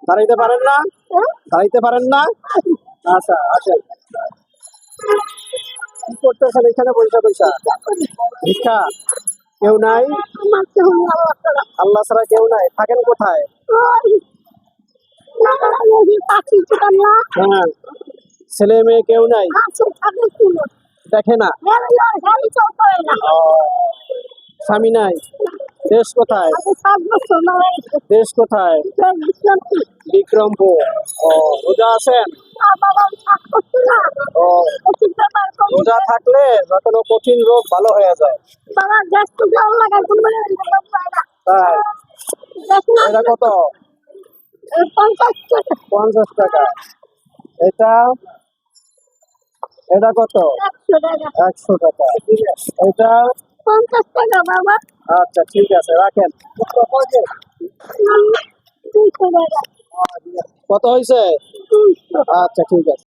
দাঁড়াইতে পারেন না? দাঁড়াইতে পারেন না? আচ্ছা আসেন। কি করতেছেন এখানে পয়সা পয়সা? ভিক্ষা? কেউ নাই? আল্লাহ ছাড়া কেউ নাই। থাকেন কোথায়? হ্যাঁ, ছেলে মেয়ে কেউ নাই? দেখে না? ও, স্বামী নাই? দেশ কোথায়? দেশ কোথায়? বিক্রমপুর। ও, রোজা আছেন? ও, রোজা থাকলে কোনো কঠিন রোগ ভালো হয়ে যায়। তাই? এটা কত? 50 টাকা। এটা এটা কত? 100 টাকা। এটা? 50 টাকা বাবা। আচ্ছা ঠিক আছে, রাখেন। 200 টাকা। কত হয়েছে? আচ্ছা ঠিক আছে।